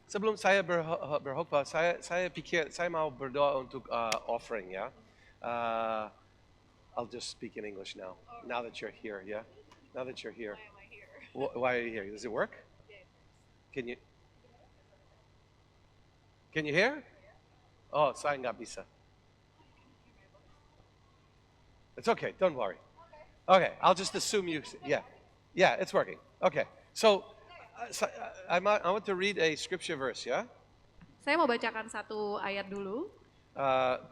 Sebelum saya berkhotbah, saya pikir saya mau berdoa untuk offering ya. I'll just speak in English now. Now that you're here, yeah. Now that you're here. Why are you here? Does it work? Can you hear? Oh, saya nggak bisa. It's okay. Don't worry. Okay, I'll just assume you. Yeah, it's working. Okay, so I want to read a scripture verse. Yeah. Saya mau bacakan satu ayat dulu.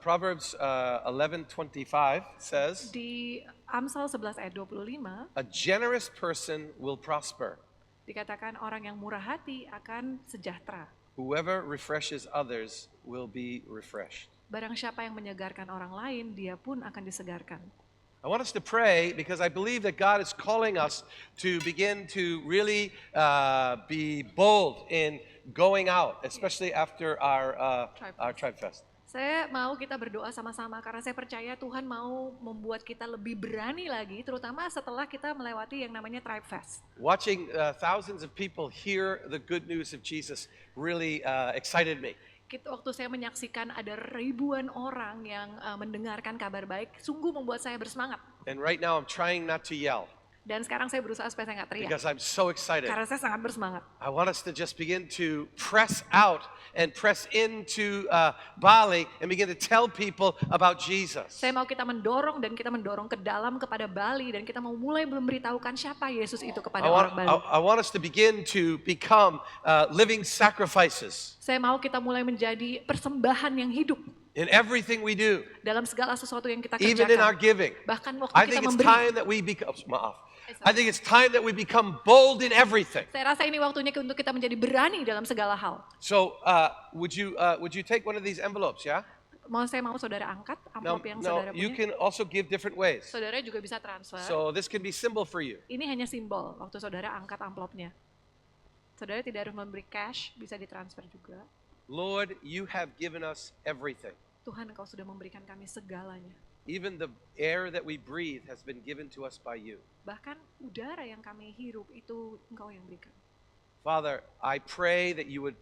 Proverbs 11:25 says, Di Amsal 11 ayat 25, "A generous person will prosper. dikatakan orang yang murah hati akan sejahtera. Whoever refreshes others will be refreshed." Barang siapa yang menyegarkan orang lain, dia pun akan disegarkan. I want us to pray because I believe that God is calling us to begin to really be bold in going out, especially after our Tribe Fest. Saya mau kita berdoa sama-sama karena saya percaya Tuhan mau membuat kita lebih berani lagi, terutama setelah kita melewati yang namanya Tribe Fest. Watching thousands of people hear the good news of Jesus really excited me. Waktu saya menyaksikan ada ribuan orang yang mendengarkan kabar baik, sungguh membuat saya bersemangat. And right now I'm trying not to yell Dan sekarang saya berusaha supaya saya nggak teriak, because I'm so excited. karena saya sangat bersemangat. I want us to just begin to press out and press into Bali and begin to tell people about Jesus. Saya mau kita mendorong dan kita mendorong ke dalam kepada Bali dan kita mau mulai memberitahukan siapa Yesus itu kepada orang Bali. I want us to begin to become living sacrifices Saya mau kita mulai menjadi persembahan yang hidup in everything we do, dalam segala sesuatu yang kita even in our kerjakan. giving. Bahkan waktu I kita think it's memberi. time that we become. I think it's time that we become bold in everything. Saya rasa ini waktunya untuk kita menjadi berani dalam segala hal. So, would you take one of these envelopes? Yeah. Saya mau saudara angkat Now, amplop yang saudara you punya. can also give different ways. Saudara juga bisa transfer. So this can be symbol for you. Ini hanya simbol waktu saudara angkat amplopnya. Saudara tidak harus memberi cash, bisa ditransfer juga. Lord, you have given us everything. Tuhan, Engkau sudah memberikan kami segalanya. Even the air that we breathe has been given to us by you. Bahkan udara yang kami hirup itu Engkau yang berikan. Father, I pray that you would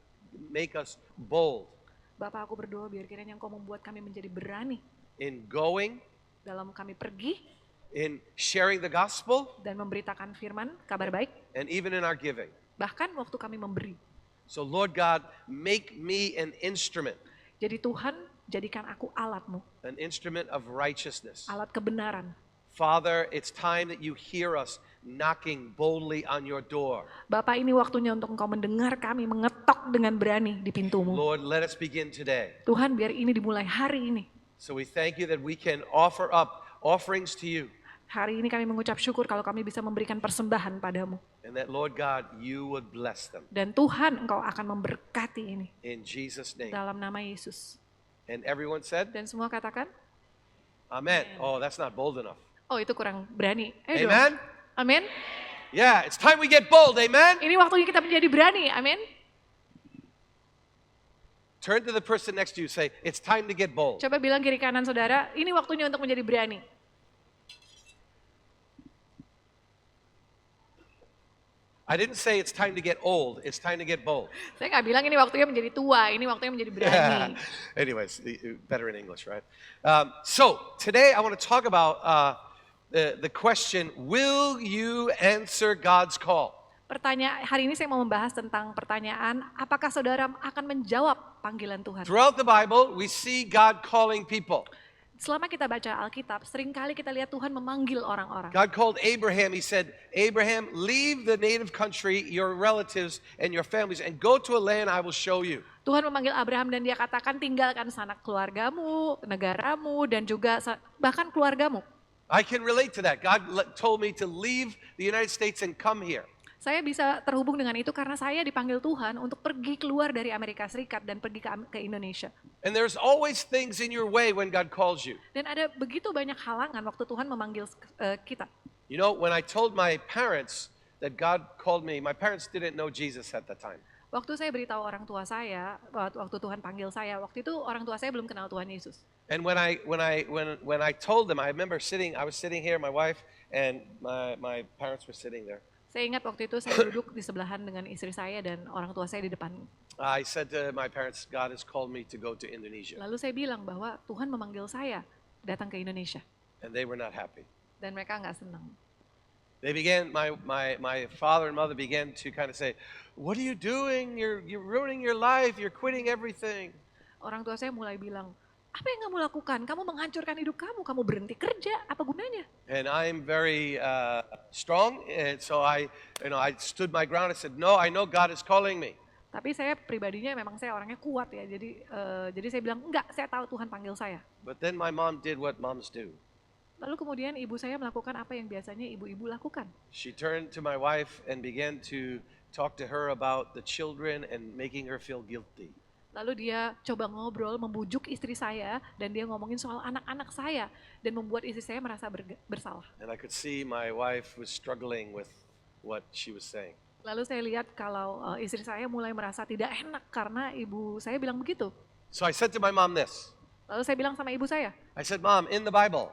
make us bold Bapak, aku berdoa biar kiranya Engkau membuat kami menjadi berani in going, dalam kami pergi in sharing the gospel, dan memberitakan firman, kabar baik, and even in our giving. bahkan waktu kami memberi. So Lord God, make me an instrument Jadi Tuhan, jadikan aku alat-Mu, an instrument of righteousness. alat kebenaran. Father, it's time that you hear us knocking boldly on your door. Bapak, ini waktunya untuk Engkau mendengar kami mengetok dengan berani di pintu-Mu. Lord, let us begin today. Tuhan, biar ini dimulai hari ini. So we thank you that we can offer up offerings to you. Hari ini kami mengucap syukur kalau kami bisa memberikan persembahan padamu. And that, Lord God, you would bless them. Dan Tuhan, Engkau akan memberkati ini. In Jesus' name. Dalam nama Yesus. And everyone said, Dan semua katakan, Amen. Oh, that's not bold enough. oh itu kurang berani. Ayo dong. Amen? Amin. Yeah, it's time we get bold. Amen? Ini waktunya kita menjadi berani. Amin. Turn to the person next to you, say, it's time to get bold. Coba bilang kiri kanan saudara, ini waktunya untuk menjadi berani. I didn't say it's time to get old, it's time to get bold. Saya nggak bilang ini waktunya menjadi tua, ini waktunya menjadi berani. Anyways, better in English, right? So, today I want to talk about the question, will you answer God's call? Hari ini saya mau membahas tentang pertanyaan, apakah saudara akan menjawab panggilan Tuhan? Throughout the Bible, we see God calling people. Selama kita baca Alkitab, seringkali kita lihat Tuhan memanggil orang-orang. God called Abraham. He said, Abraham, leave the native country, your relatives, and your families, and go to a land I will show you. Tuhan memanggil Abraham dan dia katakan tinggalkan sanak keluargamu, negaramu, dan juga bahkan keluargamu. I can relate to that. God told me to leave the United States and come here. Saya bisa terhubung dengan itu karena saya dipanggil Tuhan untuk pergi keluar dari Amerika Serikat dan pergi ke Indonesia. And there's always things in your way when God calls you. Dan ada begitu banyak halangan waktu Tuhan memanggil kita. You know, when I told my parents that God called me, my parents didn't know Jesus at the time. Waktu saya beritahu orang tua saya, waktu Tuhan panggil saya, waktu itu orang tua saya belum kenal Tuhan Yesus. And when I told them, I remember I was sitting here, my wife and my parents were sitting there. Saya ingat waktu itu saya duduk di sebelahan dengan istri saya dan orang tua saya di depan. I said to my parents, God has called me to go to Indonesia. Lalu saya bilang bahwa Tuhan memanggil saya datang ke Indonesia. And they were not happy. Dan mereka nggak senang. They began, my father and mother began to kind of say, what are you doing? You're ruining your life. You're quitting everything. Orang tua saya mulai bilang, apa yang kamu lakukan? Kamu menghancurkan hidup kamu berhenti kerja, apa gunanya? And I'm very strong, and so I stood my ground and said, no, I know God is calling me. Tapi saya pribadinya memang saya orangnya kuat ya, jadi saya bilang enggak, saya tahu Tuhan panggil saya. But then my mom did what moms do. Lalu kemudian ibu saya melakukan apa yang biasanya ibu-ibu lakukan. She turned to my wife and began to talk to her about the children and making her feel guilty. Lalu dia coba ngobrol, membujuk istri saya, dan dia ngomongin soal anak-anak saya, dan membuat istri saya merasa bersalah. And I could see my wife was struggling with what she was saying. Lalu saya lihat kalau istri saya mulai merasa tidak enak karena ibu saya bilang begitu. So I said to my mom this. Lalu saya bilang sama ibu saya, I said, Mom, in the Bible,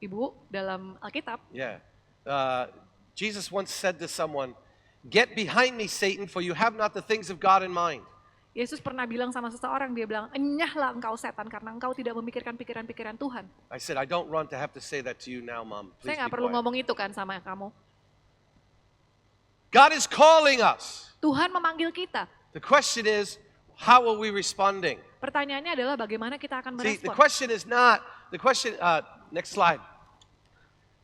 Ibu, dalam Alkitab, Jesus once said to someone, get behind me, Satan, for you have not the things of God in mind. Yesus pernah bilang sama seseorang, dia bilang, enyahlah engkau setan karena engkau tidak memikirkan pikiran-pikiran Tuhan. I said, I don't want to have to say that to you now, Mom. Please Saya be nggak perlu quiet. ngomong itu kan sama kamu. God is calling us. Tuhan memanggil kita. The question is, how are we responding? Pertanyaannya adalah bagaimana kita akan See, the merespon. question is not, next slide.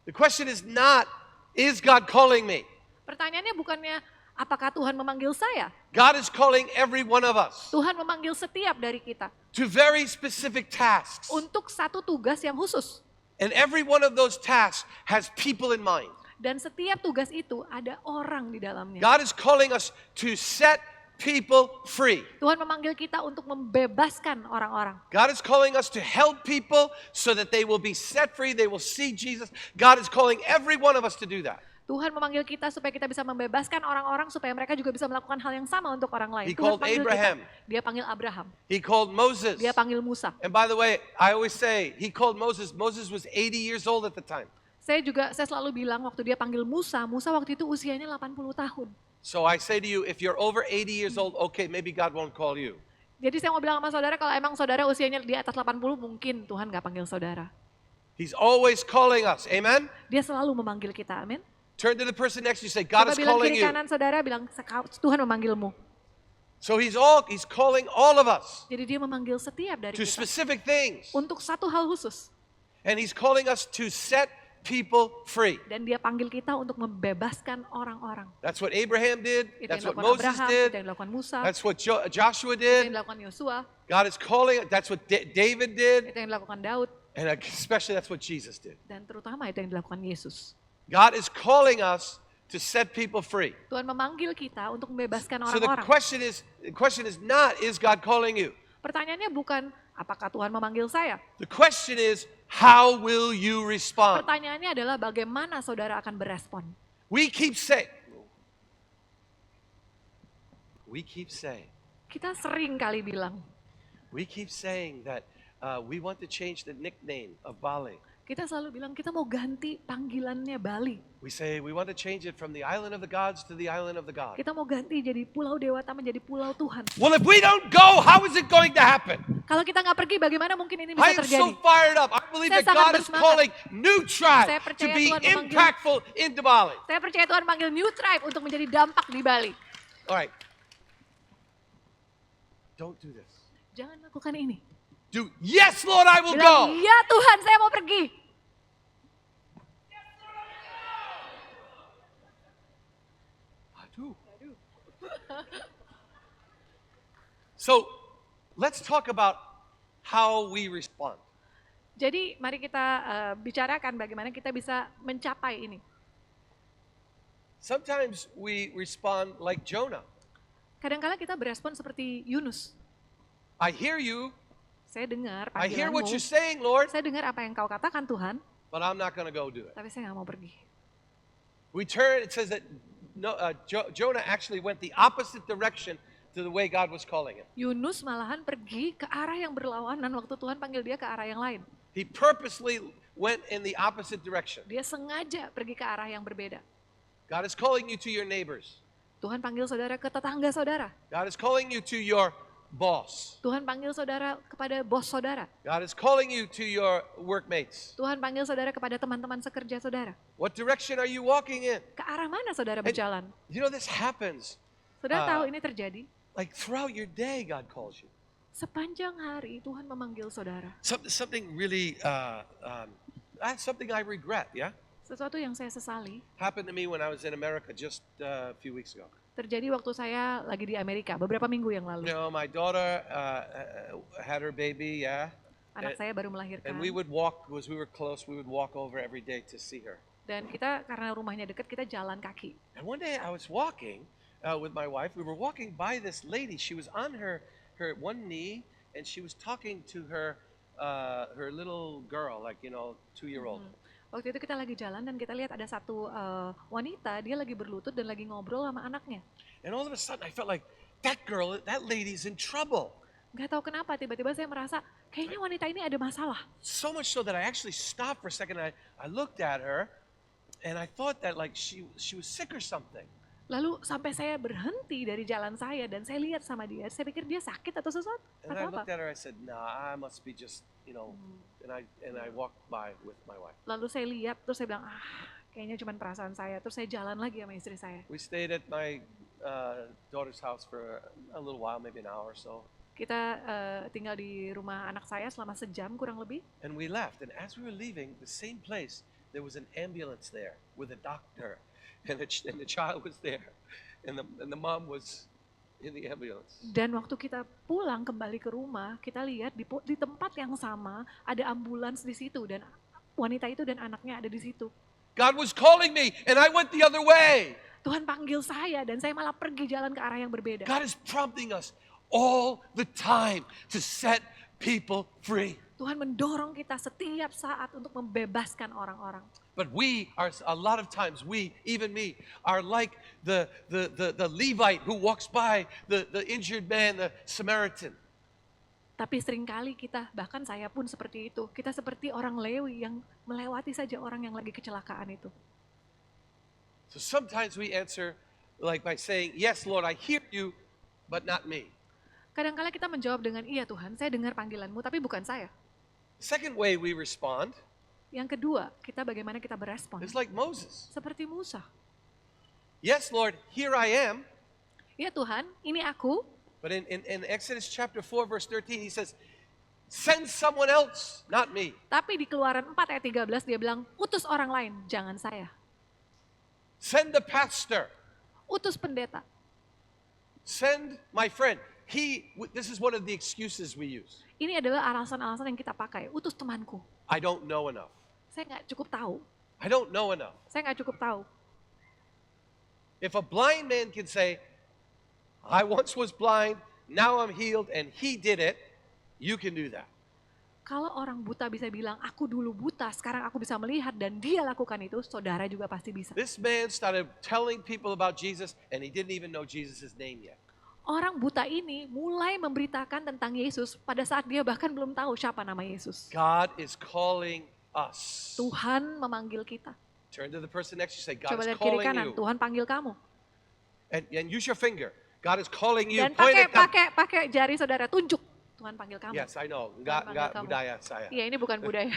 The question is not, is God calling me? Pertanyaannya bukannya apakah Tuhan memanggil saya? God is calling every one of us Tuhan memanggil setiap dari kita to very specific tasks. untuk satu tugas yang khusus. And every one of those tasks has people in mind. Dan setiap tugas itu ada orang di dalamnya. God is calling us to set people free. Tuhan memanggil kita untuk membebaskan orang-orang. God is calling us to help people so that they will be set free, they will see Jesus. God is calling every one of us to do that. Tuhan memanggil kita supaya kita bisa membebaskan orang-orang supaya mereka juga bisa melakukan hal yang sama untuk orang lain. He Tuhan called panggil Abraham. kita. Dia panggil Abraham. He called Moses. Dia panggil Musa. And by the way, I always say, he called Moses. Moses was 80 years old at the time. Saya selalu bilang waktu dia panggil Musa waktu itu usianya 80 tahun. So I say to you, if you're over 80 years old, okay, maybe God won't call you. Jadi saya mau bilang sama saudara, kalau emang saudara usianya di atas 80, mungkin Tuhan gak panggil saudara. He's always calling us. Amen? Dia selalu memanggil kita, amin. Turn to the person next to you, say, God Coba is bilang calling kiri you. kanan saudara, bilang Tuhan memanggilmu. So he's calling all of us Jadi dia memanggil setiap dari to kita specific things. untuk satu hal khusus. And he's calling us to set people free. Dan dia panggil kita untuk membebaskan orang-orang. That's what Abraham did. Itu That's yang what dilakukan Moses Abraham, did. itu yang dilakukan Musa, That's what Joshua itu yang did. dilakukan Yosua, God is calling. That's what David did. itu yang dilakukan Daud, And especially that's what Jesus did. dan terutama itu yang dilakukan Yesus. God is calling us to set people free. Tuhan memanggil kita untuk membebaskan So the orang-orang. question is not, is God calling you? Pertanyaannya bukan apakah Tuhan memanggil saya. The question is, how will you respond? Pertanyaannya adalah bagaimana saudara akan berespon. We keep saying, Kita sering kali bilang, that we want to change the nickname of Bali. kita selalu bilang kita mau ganti panggilannya Bali. We say we want to change it from the island of the gods to the island of the gods. Kita mau ganti jadi Pulau Dewata menjadi Pulau Tuhan. Well, if we don't go, how is it going to happen? Kalau kita nggak pergi, bagaimana mungkin ini I bisa am terjadi? so fired up. I believe Saya that sangat God is bersemangat. calling New Tribe Saya to percaya be Tuhan memanggil- impactful into Bali. Saya percaya Tuhan panggil New Tribe untuk menjadi dampak di Bali. All right. Don't do this. Jangan lakukan ini. Do yes, Lord, I will Bilang, go. ya Tuhan, saya mau pergi. Aduh. So, let's talk about how we respond. Jadi mari kita bicarakan bagaimana kita bisa mencapai ini. Sometimes we respond like Jonah. Kadang-kala kita berespon seperti Yunus. I hear you. Saya dengar I hear what panggilanmu. you're saying, Lord, Saya dengar apa yang kau katakan Tuhan, but I'm not going to go do it. tapi saya nggak mau pergi. It says that Jonah actually went the opposite direction to the way God was calling him. Yunus malahan pergi ke arah yang berlawanan waktu Tuhan panggil dia ke arah yang lain. He purposely went in the opposite direction. Dia sengaja pergi ke arah yang berbeda. God is calling you to your neighbors. Tuhan panggil saudara ke tetangga saudara. God is calling you to your boss. Tuhan panggil saudara kepada bos saudara. God is calling you to your workmates. Tuhan panggil saudara kepada teman-teman sekerja saudara. What direction are you walking in? Ke arah mana saudara berjalan? You know, this happens Saudara tahu ini terjadi? like throughout your day. God calls you. Sepanjang hari Tuhan memanggil saudara. Something really, that's something I regret. Yeah, Sesuatu yang saya sesali happened to me when I was in America just a few weeks ago. terjadi waktu saya lagi di Amerika beberapa minggu yang You lalu. know, my daughter had her baby. Yeah, Anak saya baru and melahirkan. we would walk because we were close. We would walk over every day to see her. Dan kita karena rumahnya dekat kita jalan kaki. And one day I was walking with my wife. We were walking by this lady. She was on her one knee, and she was talking to her little girl, like 2-year-old. Waktu itu kita lagi jalan dan kita lihat ada satu wanita, dia lagi berlutut dan lagi ngobrol sama anaknya. And all of a sudden I felt like that lady's in trouble. Gak tahu kenapa tiba-tiba saya merasa kayaknya wanita ini ada masalah. So much so that I actually stopped for a second. I looked at her, and I thought that like she was sick or something. Lalu sampai saya berhenti dari jalan saya dan saya lihat sama dia, saya pikir dia sakit atau sesuatu And I atau apa. looked at her. I said, "Nah, I must be just And I walked by with my wife. Lalu saya lihat terus saya bilang kayaknya cuma perasaan saya. Terus saya jalan lagi sama istri saya. We stayed at my daughter's house for a little while, maybe an hour or so. Kita tinggal di rumah anak saya selama sejam kurang lebih. And we left. And as we were leaving, the same place, there was an ambulance there with a doctor, and the child was there, and the mom was in the ambulance. Dan waktu kita pulang kembali ke rumah, kita lihat di tempat yang sama ada ambulans di situ dan wanita itu dan anaknya ada di situ. God was calling me, and I went the other way. Tuhan panggil saya dan saya malah pergi jalan ke arah yang berbeda. God is prompting us all the time to set people free. Tuhan mendorong kita setiap saat untuk membebaskan orang-orang. But we are, a lot of times, even me, are like the Levite who walks by the injured man, the Samaritan. Tapi seringkali kita, bahkan saya pun seperti itu. Kita seperti orang Lewi yang melewati saja orang yang lagi kecelakaan itu. So sometimes we answer like by saying, "Yes, Lord, I hear you, but not me." Kadang-kala kita menjawab dengan, iya Tuhan, saya dengar panggilanmu, tapi bukan saya. Second way we respond Yang kedua, bagaimana kita berespon. is like Moses. Seperti Musa. Yes, Lord, here I am. Ya Tuhan, ini aku. But in Exodus chapter 4, verse 13, he says, "Send someone else, not me." Tapi di Keluaran 4 ayat 13 dia bilang, utus orang lain, jangan saya. Send the pastor. Utus pendeta. Send my friend. This is one of the excuses we use. Ini adalah alasan-alasan yang kita pakai. Utus temanku. I don't know enough. Saya nggak cukup tahu. I don't know enough. Saya nggak cukup tahu. If a blind man can say, "I once was blind, now I'm healed," and he did it, you can do that. Kalau orang buta bisa bilang, aku dulu buta, sekarang aku bisa melihat, dan dia lakukan itu, saudara juga pasti bisa. This man started telling people about Jesus, and he didn't even know Jesus' name yet. Orang buta ini mulai memberitakan tentang Yesus pada saat dia bahkan belum tahu siapa nama Yesus. God is calling us. Tuhan memanggil kita. Turn to the person next to you, say, God Coba is lihat kiri calling kanan, you. Tuhan panggil kamu. And use your finger. God is calling you. Dan Point it down. pakai jari saudara, tunjuk. Tuhan panggil kamu. Yes, I know. Tuhan Enggak panggil kamu. budaya saya. Iya, ini bukan budaya.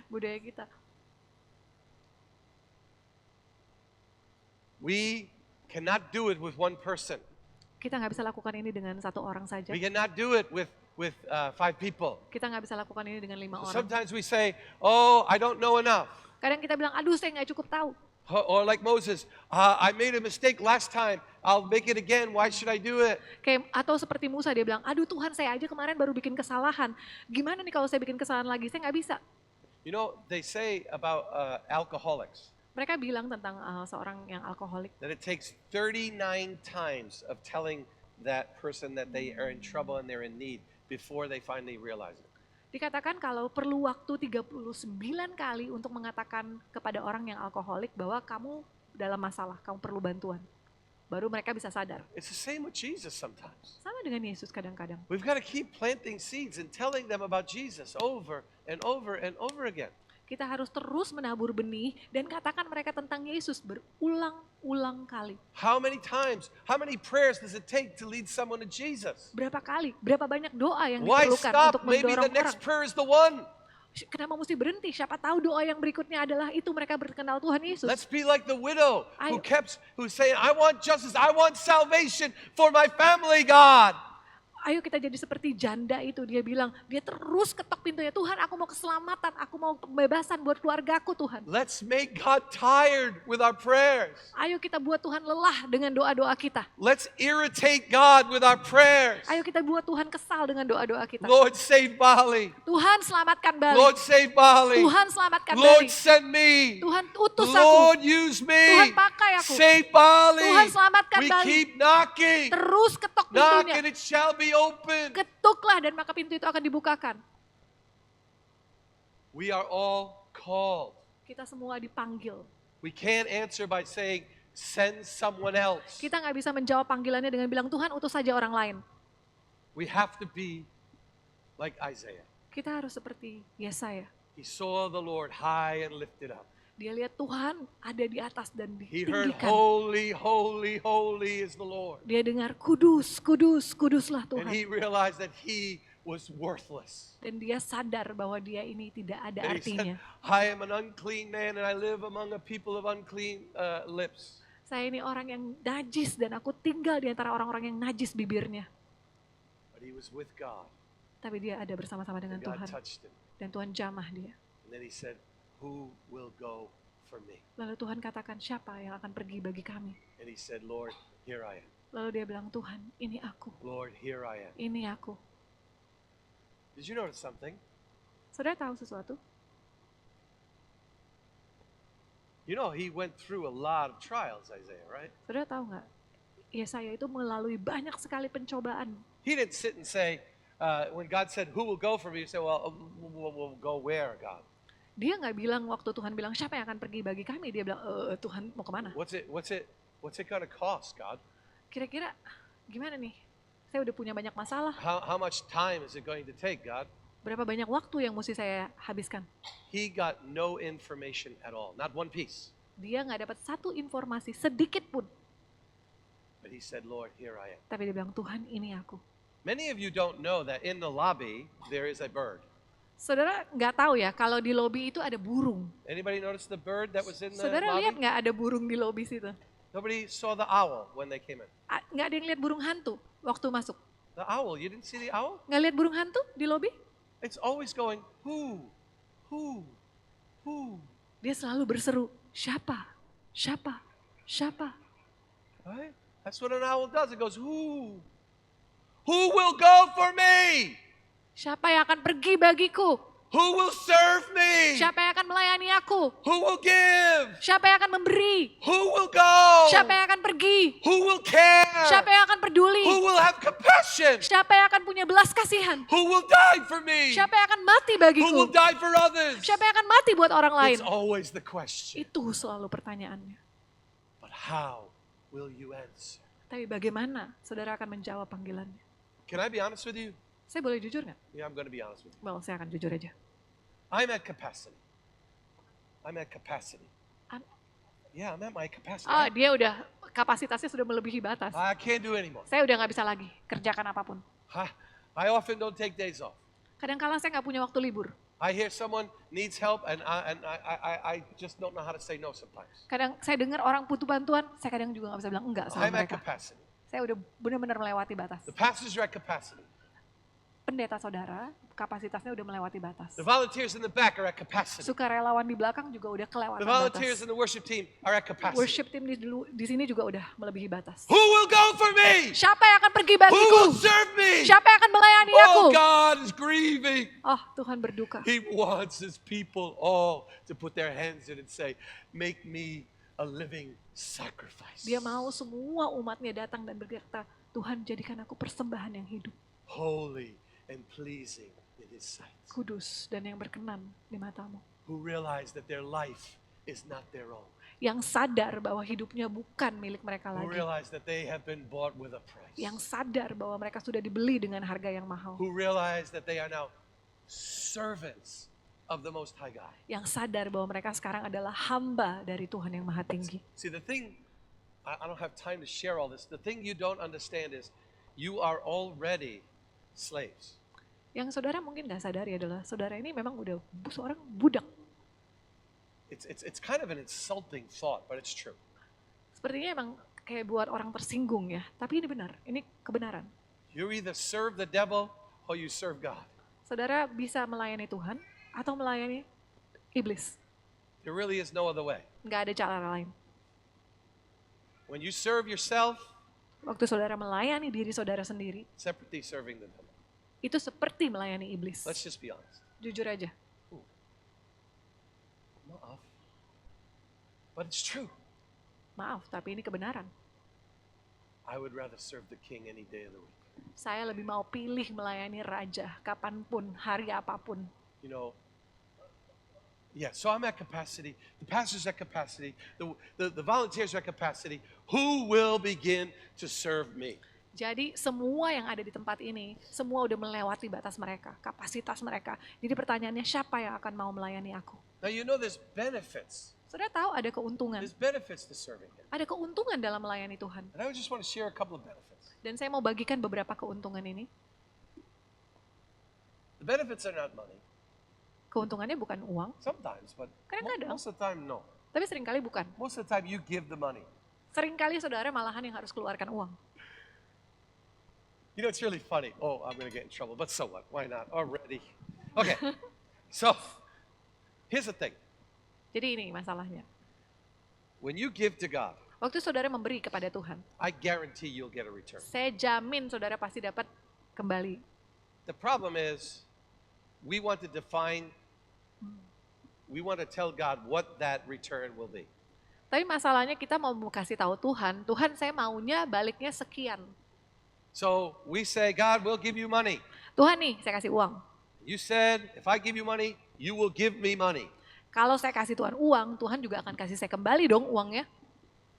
Budaya kita. We cannot do it with one person. Kita nggak bisa lakukan ini dengan satu orang saja. We cannot do it with 5 people. Kita nggak bisa lakukan ini dengan 5 orang. Sometimes we say, "Oh, I don't know enough." Kadang kita bilang, aduh saya nggak cukup tahu. Or like Moses, I made a mistake last time. I'll make it again. Why should I do it? Atau seperti Musa, dia bilang, aduh Tuhan saya aja kemarin baru bikin kesalahan. Gimana nih kalau saya bikin kesalahan lagi? Saya nggak bisa. You know, they say about alcoholics Mereka bilang tentang seorang yang alkoholik. that it takes 39 times of telling that person that they are in trouble and they're in need before they finally realize it. Dikatakan kalau perlu waktu 39 kali untuk mengatakan kepada orang yang alkoholik bahwa kamu dalam masalah, kamu perlu bantuan. Baru mereka bisa sadar. It's the same with Jesus sometimes. Sama dengan Yesus kadang-kadang. We've got to keep planting seeds and telling them about Jesus over and over and over again. Kita harus terus menabur benih dan katakan mereka tentang Yesus berulang-ulang kali. How many times, how many prayers does it take to lead someone to Jesus? Berapa kali, berapa banyak doa yang Why diperlukan stop? untuk Maybe the mendorong orang. next prayer is the one. Kenapa mesti berhenti? Siapa tahu doa yang berikutnya adalah itu mereka berkenal Tuhan Yesus. Let's be like the widow Ayo. who's saying, I want justice, I want salvation for my family, God. Ayo kita jadi seperti janda itu. Dia bilang, dia terus ketok pintunya. Tuhan, aku mau keselamatan, aku mau pembebasan buat keluargaku Tuhan. Let's make God tired with our prayers. Ayo kita buat Tuhan lelah dengan doa-doa kita. Let's irritate God with our prayers. Ayo kita buat Tuhan kesal dengan doa-doa kita. Lord, save Bali. Tuhan selamatkan Bali. Lord, save Bali. Tuhan selamatkan Lord, Bali. send me. Tuhan utus aku. Lord, use Tuhan me. pakai aku. Save Bali. Tuhan selamatkan We Bali. keep knocking. Terus ketok Knock pintunya. and it shall be open. Ketuklah dan maka pintu itu akan dibukakan. We are all called. Kita semua dipanggil. We can't answer by saying, send someone else. Kita nggak bisa menjawab panggilannya dengan bilang, Tuhan utus saja orang lain. We have to be like Isaiah. Kita harus seperti Yesaya. He saw the Lord high and lifted up. Dia lihat Tuhan ada di atas dan He heard, ditinggikan. holy, holy, holy is the Lord. Dia dengar kudus, kudus, kuduslah And he Tuhan. realized that he was worthless. Dan dia sadar bahwa dia ini tidak ada And he said, artinya. I am an unclean man and I live among a people of unclean lips. Saya ini orang yang najis dan aku tinggal di antara orang-orang yang najis bibirnya. But he was with God. Tapi dia ada bersama-sama dengan And God Tuhan. touched him. Dan Tuhan jamah dia. And then he said, who will go for me? Lalu Tuhan katakan, siapa yang akan pergi bagi kami? And he said, Lord, here I am. Lalu dia bilang, Tuhan, ini aku. Lord, here I am. Ini aku. Did you notice something? Saudara tahu sesuatu? You know, he went through a lot of trials, Isaiah, right? Saudara tahu nggak? Yesaya itu melalui banyak sekali pencobaan. He didn't sit and say, when God said, who will go for me? He said, well, we'll go where, God? Dia nggak bilang waktu Tuhan bilang siapa yang akan pergi bagi kami. Dia bilang, Tuhan mau kemana? What's it gonna cost, God? Kira-kira gimana nih? Saya udah punya banyak masalah. How much time is it going to take, God? Berapa banyak waktu yang mesti saya habiskan? He got no information at all, not one piece. Dia nggak dapat satu informasi sedikit pun. But he said, Lord, here I am. Tapi dia bilang, Tuhan ini aku. Many of you don't know that in the lobby, there is a bird. Saudara nggak tahu ya, kalau di lobi itu ada burung. Anybody notice the bird that was in the Saudara lihat lobby? nggak ada burung di lobi situ? Nobody saw the owl when they came in. Nggak ada yang lihat burung hantu waktu masuk. The owl, you didn't see the owl? Nggak lihat burung hantu di lobi? It's always going, who? Dia selalu berseru, siapa? Siapa? Siapa? Right? That's what an owl does. It goes, who? Who will go for me? Siapa yang akan pergi bagiku? Who will serve me? Siapa yang akan melayani aku? Who will give? Siapa yang akan memberi? Who will go? Siapa yang akan pergi? Who will care? Siapa yang akan peduli? Who will have compassion? Siapa yang akan punya belas kasihan? Who will die for me? Siapa yang akan mati Who bagiku? will die for others? Siapa yang akan mati buat orang lain? It's always the question. Itu selalu pertanyaannya. But how will you answer? Tapi bagaimana saudara akan menjawab panggilannya? Can I be honest with you? Saya boleh jujur nggak? Yeah, I'm going to be honest with you. Well, saya akan jujur aja. I'm at capacity. I'm at capacity. Am- Yeah, I'm at my capacity. Oh, dia udah kapasitasnya sudah melebihi batas. I can't do anymore. Saya udah nggak bisa lagi kerjakan apapun. I often don't take days off. Kadang-kala saya nggak punya waktu libur. I hear someone needs help and I just don't know how to say no sometimes. Kadang saya dengar orang butuh bantuan, saya kadang juga nggak bisa bilang enggak sama I'm at mereka. capacity. Saya udah benar-benar melewati batas. The pastors are at capacity. Pendeta saudara, kapasitasnya udah melewati batas. The volunteers in the back are at capacity. Sukarelawan di belakang juga udah kelewatan The volunteers batas. in the worship team are at capacity. Worship team di sini juga udah melebihi batas. Who will go for me? Siapa yang akan pergi Who will bagiku? serve me? Siapa yang akan melayani aku? Oh, God is grieving. Oh, Tuhan berduka. He wants his people all to put their hands in and say, make me a living sacrifice. Dia mau semua umatnya datang dan berkata, Tuhan jadikan aku persembahan yang hidup, Holy and pleasing in his sight. kudus dan yang berkenan di matamu. Who realize that their life is not their own. Yang sadar bahwa hidupnya bukan milik mereka Who lagi. realize that they have been bought with a price. Yang sadar bahwa mereka sudah dibeli dengan harga yang mahal. Who realize that they are now servants of the Most High God. Yang sadar bahwa mereka sekarang adalah hamba dari Tuhan yang Maha Tinggi. See, the thing, I don't have time to share all this. The thing you don't understand is you are already slaves. Yang saudara mungkin gak sadari adalah saudara ini memang udah seorang budak. It's kind of an insulting thought, but it's true. Sepertinya emang kayak buat orang tersinggung ya, tapi ini benar, ini kebenaran. You either serve the devil or you serve God. Saudara bisa melayani Tuhan atau melayani iblis. There really is no other way. Nggak ada cara lain. When you serve yourself, Waktu saudara melayani diri saudara sendiri, separately serving the devil. itu seperti melayani iblis. Let's just be honest. Jujur aja. Maaf. But it's true. Maaf, tapi ini kebenaran. I would rather serve the king any day of the week. Saya lebih mau pilih melayani raja kapanpun, hari apapun. You know, yeah, so I'm at capacity. The pastor's at capacity. The volunteers are at capacity. Who will begin to serve me? Jadi semua yang ada di tempat ini, semua udah melewati batas mereka, kapasitas mereka. Jadi pertanyaannya siapa yang akan mau melayani aku? Now you know there's benefits. Saudara tahu ada keuntungan. There's benefits to serving him. Ada keuntungan dalam melayani Tuhan. And I just want to share a couple of benefits. Dan saya mau bagikan beberapa keuntungan ini. The benefits are not money. Keuntungannya bukan uang, Sometimes, but Kadang-kadang. most of the time, no. tapi seringkali bukan. Most of the time you give the money. Seringkali saudara malahan yang harus keluarkan uang. You know, it's really funny. Oh, I'm going to get in trouble, but so what? Why not? Already. Okay. So, here's the thing. Jadi ini masalahnya. When you give to God, Waktu saudara memberi kepada Tuhan, I guarantee you'll get a return. saya jamin saudara pasti dapat kembali. The problem is, we want to define, we want to tell God what that return will be. Tapi masalahnya kita mau kasih tahu Tuhan, Tuhan saya maunya baliknya sekian. So we say, God, we'll give you money. Tuhan nih, saya kasih uang. You said, if I give you money, you will give me money. Kalau saya kasih Tuhan uang, Tuhan juga akan kasih saya kembali dong uangnya.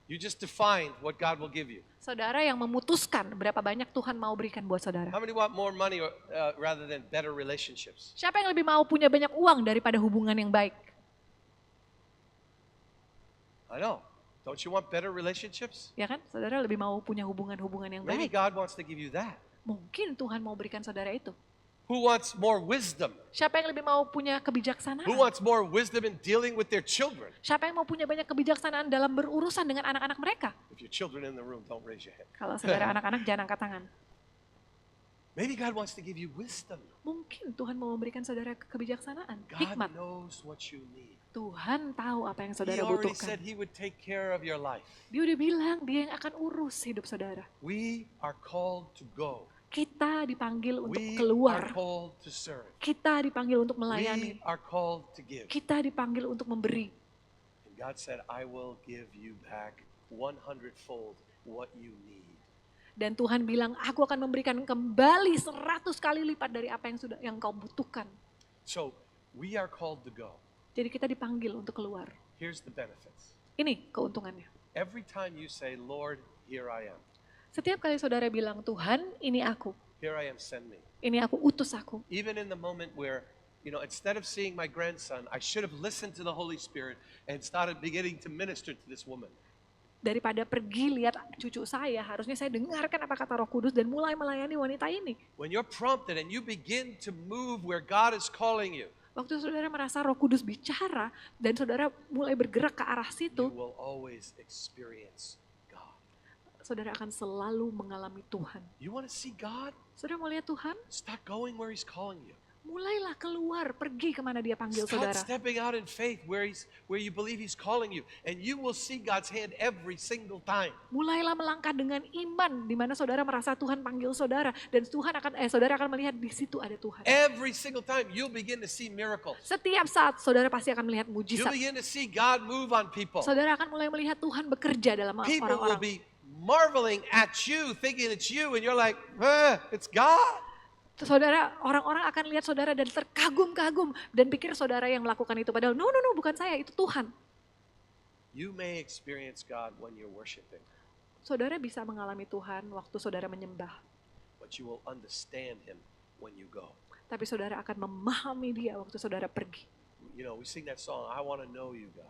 You just defined what God will give you. Saudara yang memutuskan berapa banyak Tuhan mau berikan buat saudara. How many want more money rather than better relationships? Siapa yang lebih mau punya banyak uang daripada hubungan yang baik? I know. Don't you want better relationships? Ya kan? Saudara lebih mau punya hubungan-hubungan yang Maybe baik. God wants to give you that. Mungkin Tuhan mau berikan saudara itu. Who wants more wisdom? Siapa yang lebih mau punya kebijaksanaan? Who wants more wisdom in dealing with their children? Siapa yang mau punya banyak kebijaksanaan dalam berurusan dengan anak-anak mereka? If your children in the room, don't raise your hand. Kalau saudara anak-anak jangan angkat tangan. Maybe God wants to give you wisdom. Mungkin Tuhan mau memberikan saudara kebijaksanaan, God hikmat. knows what you need. Tuhan tahu apa yang He saudara already said butuhkan. He would take care of your life. Dia udah bilang dia yang akan urus hidup saudara. We are called to go. Kita dipanggil untuk We are keluar. called to serve. Kita dipanggil untuk We melayani. are called to give. Kita dipanggil untuk memberi. And God said, I will give you back 100-fold what you need. Dan Tuhan bilang, aku akan memberikan kembali 100 kali lipat dari apa yang kau butuhkan. So we are called to go. Jadi kita dipanggil untuk keluar. Here's the benefits. Ini keuntungannya. Every time you say, Lord, here I am. Setiap kali saudara bilang, Tuhan ini aku. Here I am, send me. Ini aku, utus aku. Even in the moment where, you know, instead of seeing my grandson, I should have listened to the Holy Spirit and started beginning to minister to this woman. Daripada pergi lihat cucu saya, harusnya saya dengarkan apa kata Roh Kudus dan mulai melayani wanita ini. When you're prompted and you begin to move where God is calling you, Waktu saudara merasa Roh Kudus bicara dan saudara mulai bergerak ke arah you situ, will always experience God. saudara akan selalu mengalami Tuhan. You want to see God? Saudara mau lihat Tuhan? Start going where He's calling you. Mulailah keluar, pergi kemana dia panggil Start saudara. stepping out in faith where you believe He's calling you, and you will see God's hand every single time. Mulailah melangkah dengan iman di mana saudara merasa Tuhan panggil saudara dan saudara akan melihat di situ ada Tuhan. Every single time you'll begin to see miracles. Setiap saat saudara pasti akan melihat You'll mujizat. begin to see God move on people. Saudara akan mulai melihat Tuhan bekerja dalam People will orang-orang. be marveling at you, thinking it's you, and you're like, it's God. Saudara, orang-orang akan lihat saudara dan terkagum-kagum dan pikir saudara yang melakukan itu. Padahal no, bukan saya, itu Tuhan. You may experience God when you're worshiping, Saudara bisa mengalami Tuhan waktu saudara menyembah. but you will understand Him when you go. Tapi saudara akan memahami dia waktu saudara pergi. we sing that song, I want to know you, God.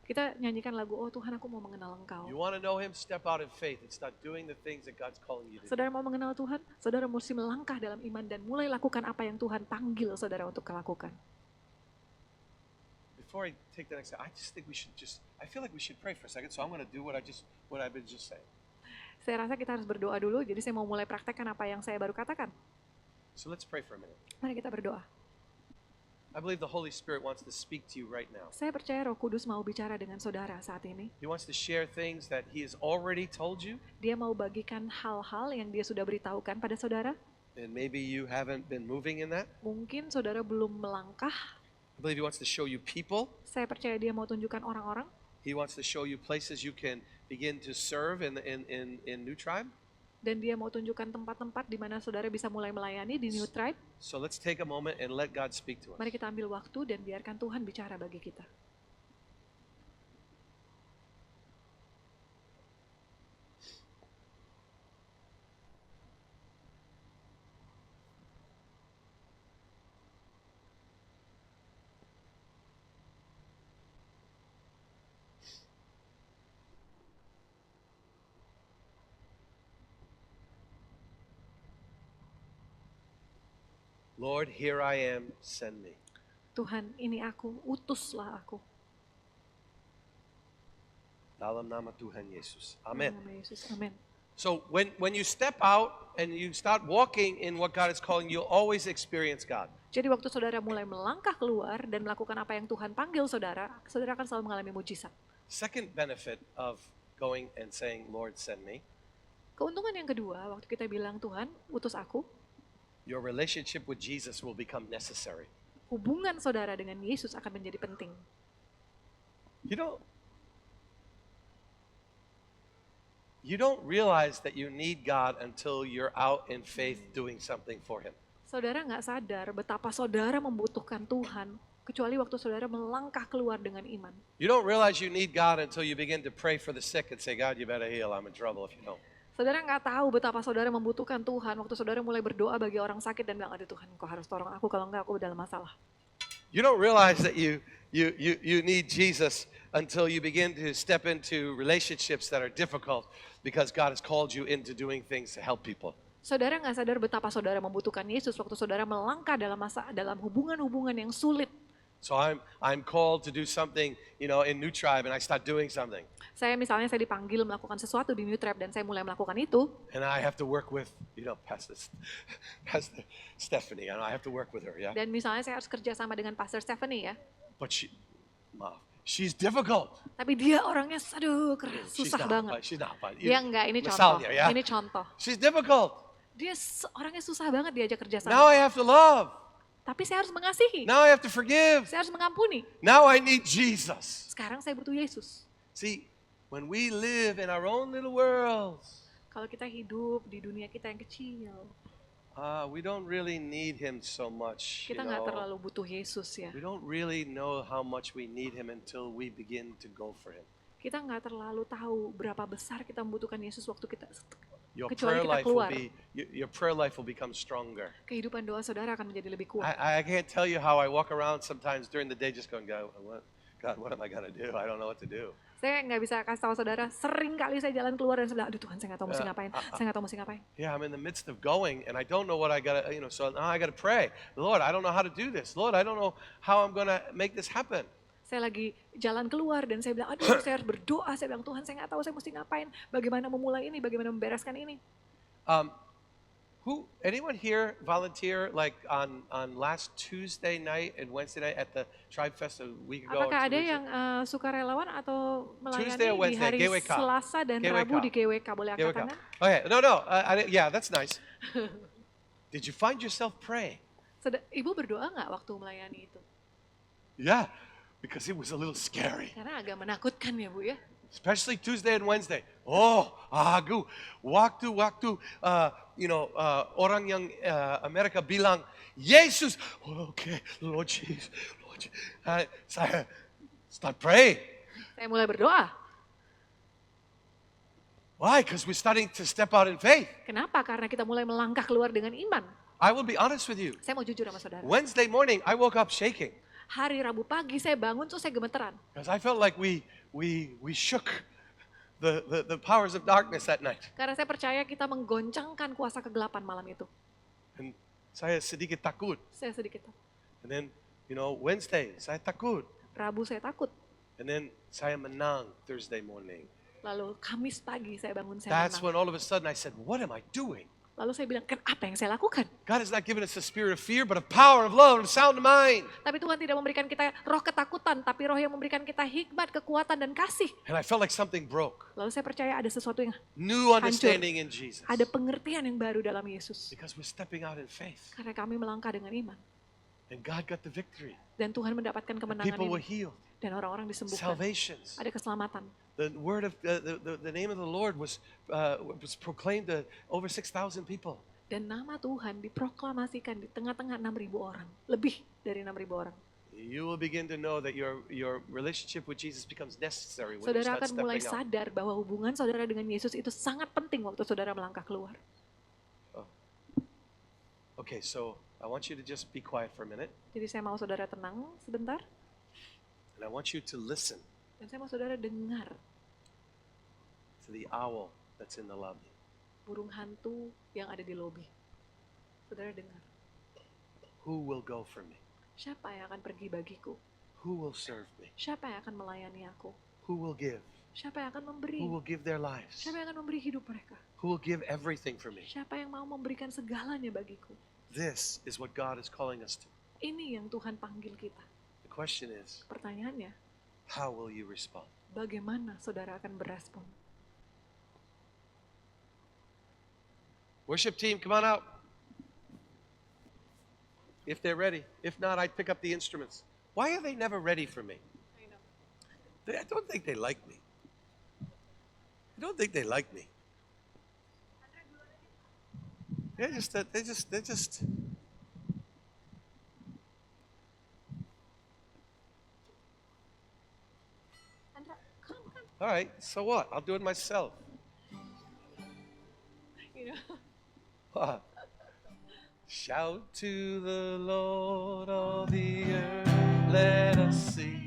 Kita nyanyikan lagu, oh Tuhan aku mau mengenal Engkau. You want to know him, step out in faith and start doing the things that God's calling you to do. Saudara mau mengenal Tuhan, saudara mesti melangkah dalam iman dan mulai lakukan apa yang Tuhan panggil saudara untuk lakukan. Before I take the next step, I just think I feel like we should pray for a second, so I'm going to do what I've been just saying. Saya rasa kita harus berdoa dulu, jadi saya mau mulai praktekkan apa yang saya baru katakan. So let's pray for a minute. Mari kita berdoa. I believe the Holy Spirit wants to speak to you right now. Saya percaya Roh Kudus mau bicara dengan saudara saat ini. He wants to share things that he has already told you, Dia mau bagikan hal-hal yang dia sudah beritahukan pada saudara. and maybe you haven't been moving in that. Mungkin saudara belum melangkah. I believe he wants to show you people. Saya percaya dia mau tunjukkan orang-orang. He wants to show you places you can begin to serve in New Tribe. Dan dia mau tunjukkan tempat-tempat di mana saudara bisa mulai melayani di New Tribe. So let's take a moment and let God speak to us. Mari kita ambil waktu dan biarkan Tuhan bicara bagi kita. Lord, here I am, send me. Tuhan, ini aku, utuslah aku. Dalam nama Tuhan Yesus. Amen. Dalam nama Yesus, amin. So when you step out and you start walking in what God is calling, you'll always experience God. Jadi waktu saudara mulai melangkah keluar dan melakukan apa yang Tuhan panggil saudara, saudara akan selalu mengalami mujizat. Second benefit of going and saying, Lord, send me, Keuntungan yang kedua, waktu kita bilang Tuhan, utus aku, your relationship with Jesus will become necessary. hubungan saudara dengan Yesus akan menjadi penting. You don't realize that you need God until you're out in faith doing something for him. Saudara nggak sadar betapa saudara membutuhkan Tuhan, kecuali waktu saudara melangkah keluar dengan iman. You don't realize you need God until you begin to pray for the sick and say, God, you better heal, I'm in trouble if you don't. Saudara nggak tahu betapa saudara membutuhkan Tuhan waktu saudara mulai berdoa bagi orang sakit dan bilang, aduh Tuhan, kau harus tolong aku, kalau enggak aku dalam masalah. You don't realize that you need Jesus until you begin to step into relationships that are difficult because God has called you into doing things to help people. Saudara nggak sadar betapa saudara membutuhkan Yesus waktu saudara melangkah dalam hubungan-hubungan yang sulit. So I'm called to do something, in New Tribe, and I start doing something. Saya dipanggil melakukan sesuatu di New Tribe dan saya mulai melakukan itu. And I have to work with, Pastor Stephanie. I have to work with her, yeah? Dan misalnya saya harus kerja sama dengan Pastor Stephanie ya. But she's difficult. Tapi dia orangnya, aduh keras, susah banget. She's not. Dia enggak, ini contoh. Misalnya, ya? Ini contoh. She's difficult. Dia orangnya susah banget diajak kerja sama. Now I have to love. Tapi saya harus mengasihi. Now I have to forgive. Saya harus mengampuni. Now I need Jesus. Sekarang saya butuh Yesus. See, when we live in our own little worlds, Kalau kita hidup di dunia kita yang kecil, we don't really need him so much. kita nggak terlalu butuh Yesus ya. We don't really know how much we need him until we begin to go for him. Kita nggak terlalu tahu berapa besar kita membutuhkan Yesus waktu kita, Your kecuali prayer kita life keluar. your prayer life will become stronger. Kehidupan doa saudara akan menjadi lebih kuat. I can't tell you how I walk around sometimes during the day just going, God, what am I gonna do? I don't know what to do. Saya nggak bisa kasih tahu saudara, sering kali saya jalan keluar dan saya bilang, aduh Tuhan saya nggak tahu mesti ngapain, saya nggak tahu mesti ngapain. Yeah, I'm in the midst of going and I don't know what I gotta, so now I gotta pray. Lord, I don't know how to do this. Lord, I don't know how I'm gonna make this happen. Saya lagi jalan keluar dan saya bilang, aduh saya harus berdoa. Saya bilang, Tuhan saya nggak tahu saya mesti ngapain, bagaimana memulai ini, bagaimana membereskan ini. Anyone here volunteer like on last Tuesday night and Wednesday night at the Tribe Fest a week ago? Apakah or 2 ada weeks yang sukarelawan atau melayani Tuesday or di Wednesday, hari GWK. Selasa dan GWK. Rabu di GWK? Boleh angkat ago? tangan? Okay, no. Yeah, that's nice. Did you find yourself praying? Ibu berdoa nggak waktu melayani itu? Yeah, because it was a little scary. Karena agak menakutkan ya Bu ya. Especially Tuesday and Wednesday. Oh, waktu orang yang Amerika bilang Yesus. Okay, Lord Jesus. Saya start praying. Saya mulai berdoa. Why? Because we're starting to step out in faith. Kenapa? Karena kita mulai melangkah keluar dengan iman. I will be honest with you. Saya mau jujur sama saudara. Wednesday morning, I woke up shaking. Hari Rabu pagi saya bangun terus saya gemeteran. Because I felt like we shook the powers of darkness that night. Karena saya percaya kita menggoncangkan kuasa kegelapan malam itu. And saya sedikit takut. Saya sedikit takut. And then, Wednesday, saya takut. Rabu saya takut. And then, saya menang Thursday morning. Lalu Kamis pagi saya bangun, saya That's menang. when all of a sudden I said, what am I doing? Lalu saya bilang, apa yang saya lakukan? God has not given us a spirit of fear, but of power, of love, and of sound mind. Tapi Tuhan tidak memberikan kita roh ketakutan, tapi roh yang memberikan kita hikmat, kekuatan, dan kasih. And I felt like something broke. Lalu saya percaya ada sesuatu yang New understanding in Jesus. ada pengertian yang baru dalam Yesus. Because we're stepping out in faith. Karena kami melangkah dengan iman. And God got the victory. Dan Tuhan mendapatkan And kemenangan people were ini. healed. Dan orang-orang disembuhkan. Salvations. Ada keselamatan. The word of the name of the Lord was proclaimed to over 6,000 people. Dan nama Tuhan diproklamasikan di tengah-tengah 6.000 orang. Lebih dari 6.000 orang. You will begin to know that your relationship with Jesus becomes necessary when you Saudara start akan mulai stepping out. sadar bahwa hubungan saudara dengan Yesus itu sangat penting waktu saudara melangkah keluar. Okay, so I want you to just be quiet for a minute, Jadi saya mau saudara tenang sebentar. and I want you to listen Dan saya mau saudara dengar to the owl that's in the lobby. burung hantu yang ada di lobi. Saudara dengar. Who will go for me? Siapa yang akan pergi bagiku? Who will serve me? Siapa yang akan melayani aku? Who will give? Siapa yang akan memberi? Who will give their lives? Siapa yang akan memberi hidup mereka? Who will give everything for me? Siapa yang mau memberikan segalanya bagiku? This is what God is calling us to. Ini yang Tuhan panggil kita. The question is, Pertanyaannya, how will you respond? bagaimana saudara akan berespon? Worship team, come on out. If they're ready. If not, I'd pick up the instruments. Why are they never ready for me? I don't think they like me. I don't think they like me. They're just. Andra, come. All right, so what? I'll do it myself. What? Shout to the Lord, all the earth, let us sing.